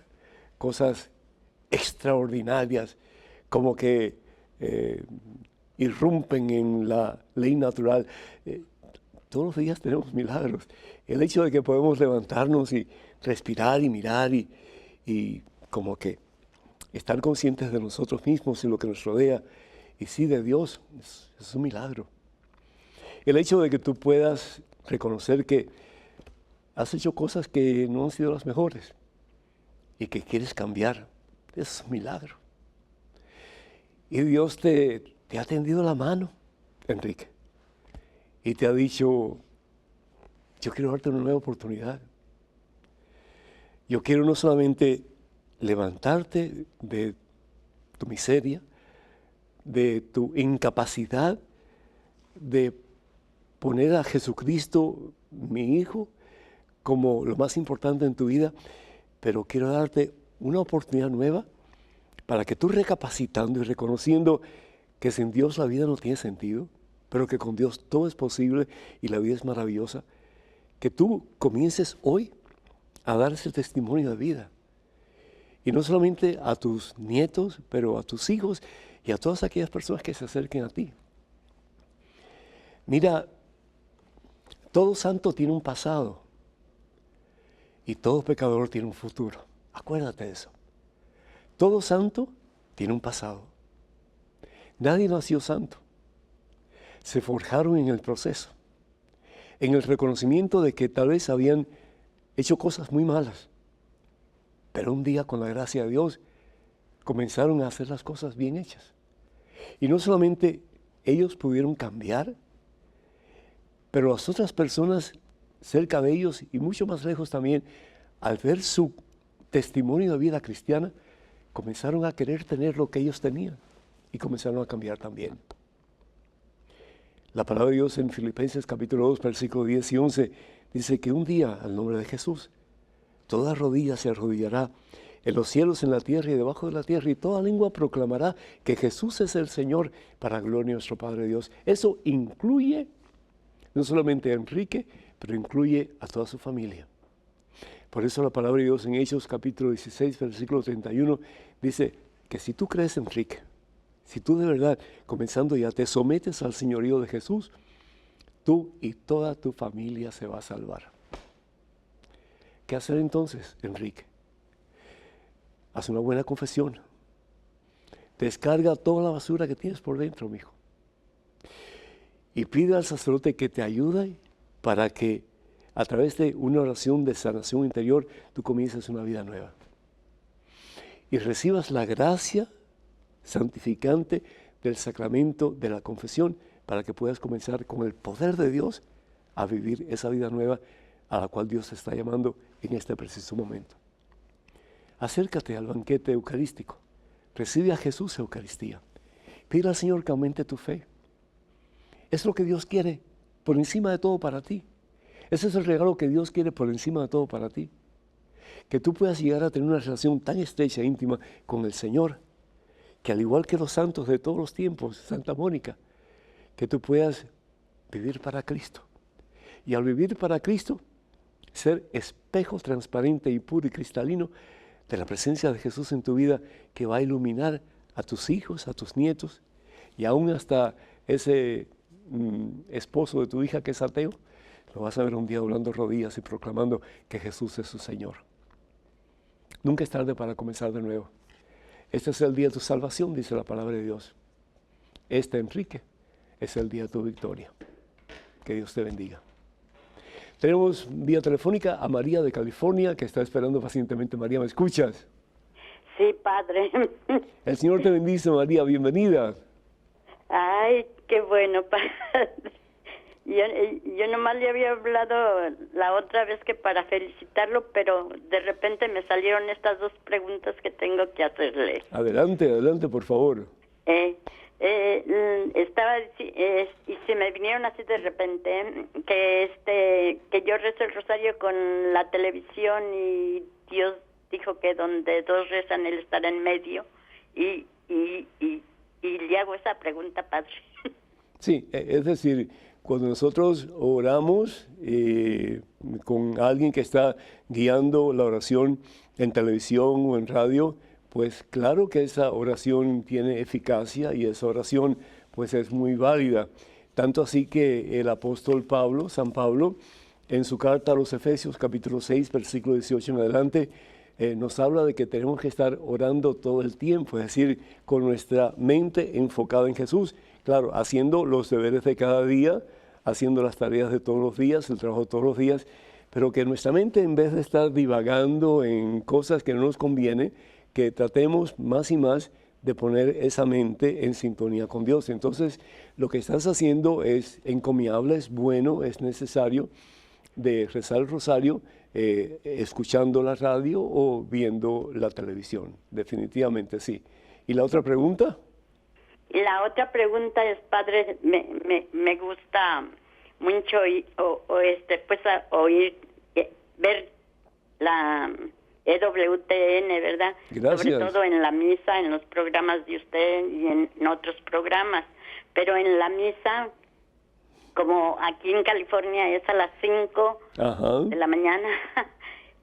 cosas extraordinarias, como que irrumpen en la ley natural. Todos los días tenemos milagros. El hecho de que podemos levantarnos y respirar y mirar y como que estar conscientes de nosotros mismos y lo que nos rodea, y sí de Dios, es un milagro. El hecho de que tú puedas reconocer que has hecho cosas que no han sido las mejores y que quieres cambiar, es un milagro. Y Dios te ha tendido la mano, Enrique, y te ha dicho, yo quiero darte una nueva oportunidad. Yo quiero no solamente levantarte de tu miseria, de tu incapacidad de poner a Jesucristo, mi Hijo, como lo más importante en tu vida, pero quiero darte una oportunidad nueva para que tú, recapacitando y reconociendo que sin Dios la vida no tiene sentido, pero que con Dios todo es posible y la vida es maravillosa, que tú comiences hoy a dar ese testimonio de vida. Y no solamente a tus nietos, pero a tus hijos y a todas aquellas personas que se acerquen a ti. Mira, todo santo tiene un pasado y todo pecador tiene un futuro. Acuérdate de eso. Todo santo tiene un pasado. Nadie nació santo. Se forjaron en el proceso, en el reconocimiento de que tal vez habían hecho cosas muy malas, pero un día, con la gracia de Dios, comenzaron a hacer las cosas bien hechas. Y no solamente ellos pudieron cambiar, pero las otras personas cerca de ellos y mucho más lejos también, al ver su testimonio de vida cristiana, comenzaron a querer tener lo que ellos tenían y comenzaron a cambiar también. La palabra de Dios en Filipenses capítulo 2, versículos 10 y 11, dice que un día, al nombre de Jesús, toda rodilla se arrodillará en los cielos, en la tierra y debajo de la tierra, y toda lengua proclamará que Jesús es el Señor, para gloria de nuestro Padre Dios. Eso incluye no solamente a Enrique, pero incluye a toda su familia. Por eso la palabra de Dios en Hechos capítulo 16, versículo 31, dice que si tú crees, Enrique, si tú de verdad, comenzando ya, te sometes al señorío de Jesús, tú y toda tu familia se va a salvar. ¿Qué hacer entonces, Enrique? Haz una buena confesión. Descarga toda la basura que tienes por dentro, mijo. Y pide al sacerdote que te ayude para que a través de una oración de sanación interior tú comiences una vida nueva. Y recibas la gracia santificante del sacramento de la confesión para que puedas comenzar con el poder de Dios a vivir esa vida nueva a la cual Dios te está llamando en este preciso momento. Acércate al banquete eucarístico. Recibe a Jesús en Eucaristía. Pide al Señor que aumente tu fe. Es lo que Dios quiere por encima de todo para ti. Ese es el regalo que Dios quiere por encima de todo para ti. Que tú puedas llegar a tener una relación tan estrecha e íntima con el Señor, que al igual que los santos de todos los tiempos, Santa Mónica, que tú puedas vivir para Cristo. Y al vivir para Cristo, ser espejo transparente y puro y cristalino de la presencia de Jesús en tu vida, que va a iluminar a tus hijos, a tus nietos, y aún hasta ese esposo de tu hija que es ateo, lo vas a ver un día doblando rodillas y proclamando que Jesús es su Señor. Nunca es tarde para comenzar de nuevo. Este es el día de tu salvación, dice la palabra de Dios. Este, Enrique, es el día de tu victoria. Que Dios te bendiga. Tenemos vía telefónica a María de California, que está esperando pacientemente. María, ¿me escuchas? Sí, padre. El Señor te bendice, María, bienvenida. Ay, qué bueno, padre. Yo nomás le había hablado la otra vez que para felicitarlo, pero de repente me salieron estas dos preguntas que tengo que hacerle. Adelante, adelante, por favor. y se me vinieron así de repente que yo rezo el rosario con la televisión y Dios dijo que donde dos rezan él estará en medio y le hago esa pregunta, padre. Sí, es decir, cuando nosotros oramos con alguien que está guiando la oración en televisión o en radio, pues claro que esa oración tiene eficacia y esa oración pues es muy válida. Tanto así que el apóstol Pablo, San Pablo, en su carta a los Efesios, capítulo 6, versículo 18 en adelante, nos habla de que tenemos que estar orando todo el tiempo, es decir, con nuestra mente enfocada en Jesús. Claro, haciendo los deberes de cada día, haciendo las tareas de todos los días, el trabajo de todos los días, pero que nuestra mente, en vez de estar divagando en cosas que no nos conviene, que tratemos más y más de poner esa mente en sintonía con Dios. Entonces, lo que estás haciendo es encomiable, es bueno, es necesario de rezar el rosario, escuchando la radio o viendo la televisión. Definitivamente sí. ¿Y la otra pregunta? La otra pregunta es, padre, me gusta mucho oír, ver la EWTN, ¿verdad? Gracias. Sobre todo en la misa, en los programas de usted y en otros programas. Pero en la misa, como aquí en California es a las 5 de la mañana,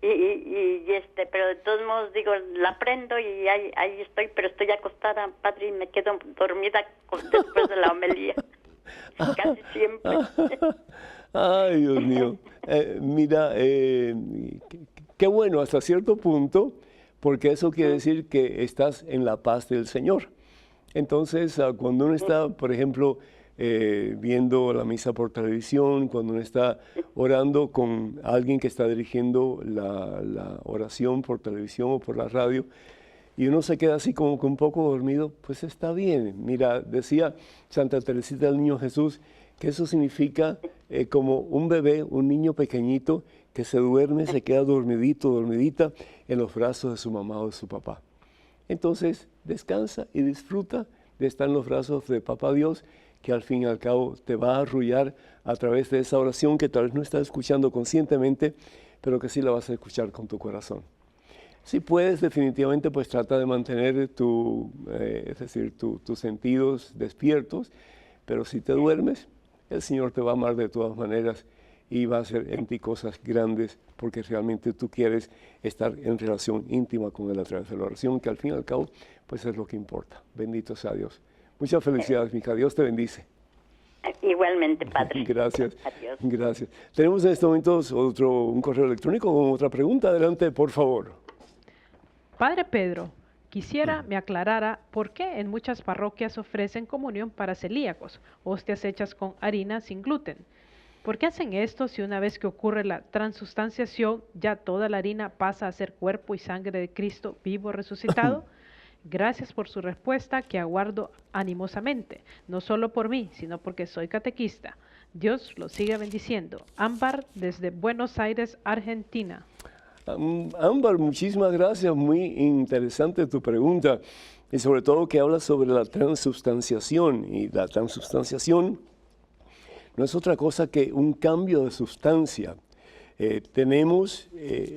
pero de todos modos digo, la prendo y ahí estoy, pero estoy acostada, padre, y me quedo dormida después de la homilía. Casi siempre. Ay, Dios mío. Mira, qué bueno hasta cierto punto, porque eso quiere decir que estás en la paz del Señor. Entonces, cuando uno está, por ejemplo, viendo la misa por televisión, cuando uno está orando con alguien que está dirigiendo la oración por televisión o por la radio, y uno se queda así como que un poco dormido, pues está bien. Mira, decía Santa Teresita del Niño Jesús que eso significa como un bebé, un niño pequeñito que se duerme, se queda dormidito, dormidita en los brazos de su mamá o de su papá. Entonces, descansa y disfruta de estar en los brazos de Papá Dios, que al fin y al cabo te va a arrullar a través de esa oración que tal vez no estás escuchando conscientemente, pero que sí la vas a escuchar con tu corazón. Si puedes, definitivamente, pues trata de mantener tus sentidos despiertos, pero si te duermes, el Señor te va a amar de todas maneras y va a hacer en ti cosas grandes, porque realmente tú quieres estar en relación íntima con Él a través de la oración, que al fin y al cabo, pues es lo que importa. Bendito sea Dios. Muchas felicidades, mija. Dios te bendice. Igualmente, padre. Gracias. Adiós. Gracias. Tenemos en estos momentos un correo electrónico con otra pregunta. Adelante, por favor. Padre Pedro, quisiera me aclarara por qué en muchas parroquias ofrecen comunión para celíacos, hostias hechas con harina sin gluten. ¿Por qué hacen esto si una vez que ocurre la transustanciación ya toda la harina pasa a ser cuerpo y sangre de Cristo vivo resucitado? Gracias por su respuesta que aguardo animosamente, no solo por mí, sino porque soy catequista. Dios lo siga bendiciendo. Ámbar desde Buenos Aires, Argentina. Ámbar, muchísimas gracias. Muy interesante tu pregunta. Y sobre todo que habla sobre la transubstanciación. Y la transubstanciación no es otra cosa que un cambio de sustancia. Tenemos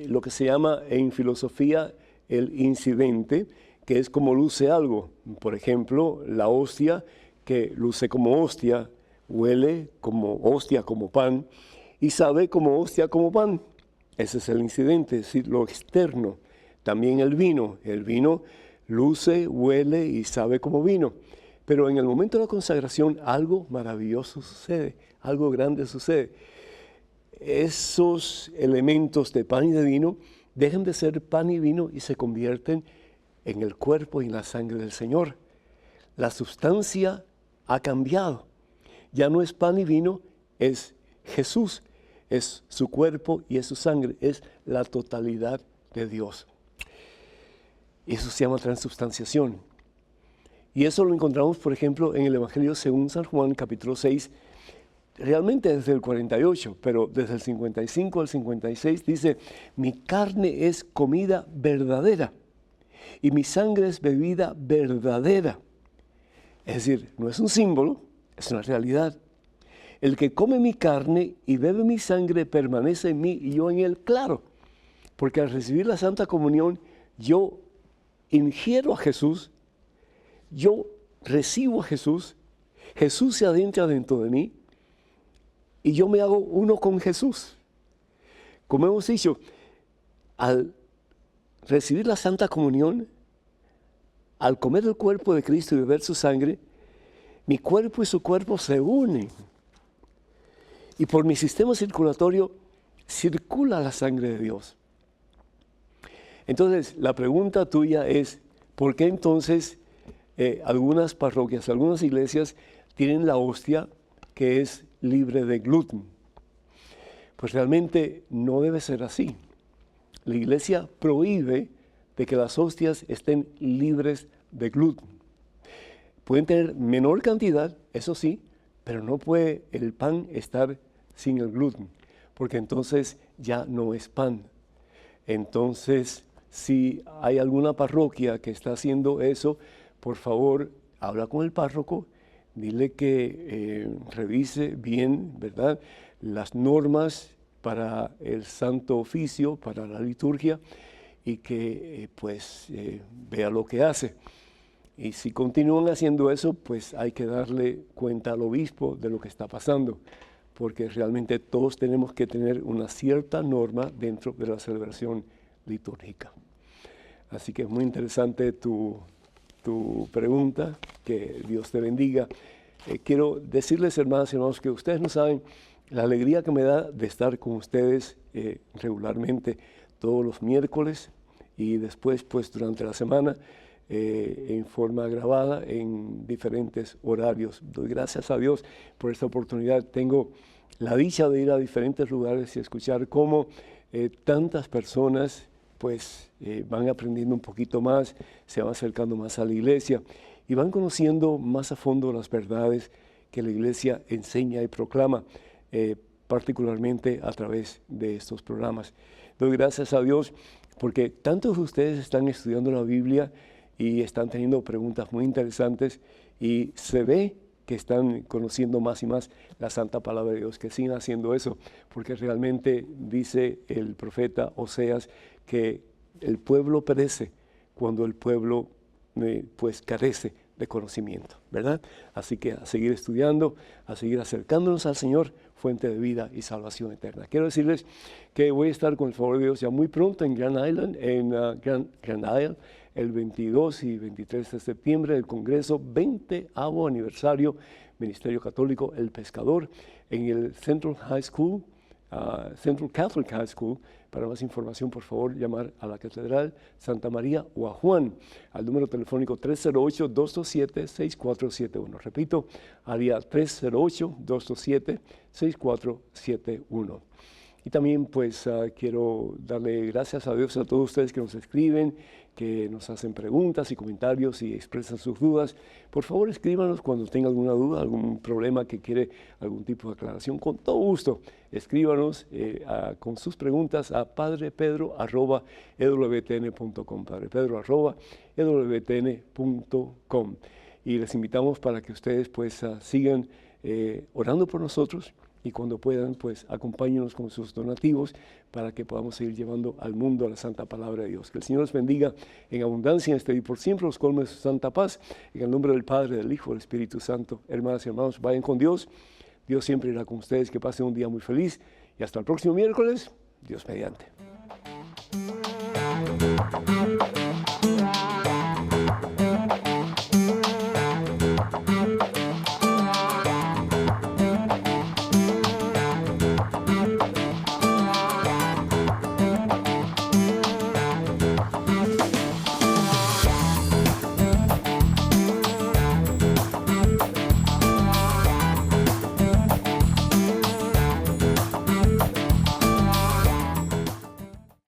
lo que se llama en filosofía el incidente, que es como luce algo. Por ejemplo, la hostia, que luce como hostia, huele como hostia, como pan, y sabe como hostia, como pan. Ese es el incidente, es decir, lo externo. También el vino luce, huele y sabe como vino. Pero en el momento de la consagración algo maravilloso sucede, algo grande sucede. Esos elementos de pan y de vino dejan de ser pan y vino y se convierten en el cuerpo y en la sangre del Señor. La sustancia ha cambiado. Ya no es pan y vino, es Jesús. Es su cuerpo y es su sangre, es la totalidad de Dios. Eso se llama transubstanciación. Y eso lo encontramos, por ejemplo, en el Evangelio según San Juan, capítulo 6, realmente desde el 48, pero desde el 55 al 56 dice, mi carne es comida verdadera y mi sangre es bebida verdadera. Es decir, no es un símbolo, es una realidad. El que come mi carne y bebe mi sangre permanece en mí y yo en él, claro. Porque al recibir la Santa Comunión, yo ingiero a Jesús, yo recibo a Jesús, Jesús se adentra dentro de mí y yo me hago uno con Jesús. Como hemos dicho, al recibir la Santa Comunión, al comer el cuerpo de Cristo y beber su sangre, mi cuerpo y su cuerpo se unen. Y por mi sistema circulatorio circula la sangre de Dios. Entonces, la pregunta tuya es, ¿por qué entonces algunas parroquias, algunas iglesias tienen la hostia que es libre de gluten? Pues realmente no debe ser así. La iglesia prohíbe de que las hostias estén libres de gluten. Pueden tener menor cantidad, eso sí, pero no puede el pan estar sin el gluten, porque entonces ya no es pan. Entonces, si hay alguna parroquia que está haciendo eso, por favor, habla con el párroco, dile que revise bien, ¿verdad?, las normas para el Santo Oficio, para la liturgia, y que vea lo que hace. Y si continúan haciendo eso, pues hay que darle cuenta al obispo de lo que está pasando, porque realmente todos tenemos que tener una cierta norma dentro de la celebración litúrgica. Así que es muy interesante tu pregunta, que Dios te bendiga. Quiero decirles, hermanas y hermanos, que ustedes no saben la alegría que me da de estar con ustedes regularmente todos los miércoles y después pues durante la semana en forma grabada en diferentes horarios. Doy gracias a Dios por esta oportunidad. Tengo la dicha de ir a diferentes lugares y escuchar cómo tantas personas pues van aprendiendo un poquito más, se van acercando más a la iglesia y van conociendo más a fondo las verdades que la iglesia enseña y proclama, particularmente a través de estos programas. Doy gracias a Dios porque tantos de ustedes están estudiando la Biblia y están teniendo preguntas muy interesantes y se ve que están conociendo más y más la Santa Palabra de Dios, que sigan haciendo eso, porque realmente dice el profeta Oseas que el pueblo perece cuando el pueblo pues carece de conocimiento, ¿verdad? Así que a seguir estudiando, a seguir acercándonos al Señor, fuente de vida y salvación eterna. Quiero decirles que voy a estar con el favor de Dios ya muy pronto en Grand Island, Grand Isle, el 22 y 23 de septiembre, el Congreso 20º aniversario Ministerio Católico El Pescador, en el Central Catholic High School. Para más información, por favor, llamar a la Catedral Santa María o a Juan, al número telefónico 308-227-6471. Repito, área 308-227-6471. Y también pues quiero darle gracias a Dios a todos ustedes que nos escriben, que nos hacen preguntas y comentarios y expresan sus dudas. Por favor, escríbanos cuando tenga alguna duda, algún problema que quiere algún tipo de aclaración. Con todo gusto, escríbanos con sus preguntas a padrepedro@ewtn.com, padrepedro@ewtn.com. Y les invitamos para que ustedes pues sigan orando por nosotros, y cuando puedan, pues acompáñenos con sus donativos para que podamos seguir llevando al mundo la santa palabra de Dios. Que el Señor los bendiga en abundancia en este día y por siempre, los colme de su santa paz. En el nombre del Padre, del Hijo, del Espíritu Santo. Hermanas y hermanos, vayan con Dios. Dios siempre irá con ustedes. Que pasen un día muy feliz. Y hasta el próximo miércoles, Dios mediante.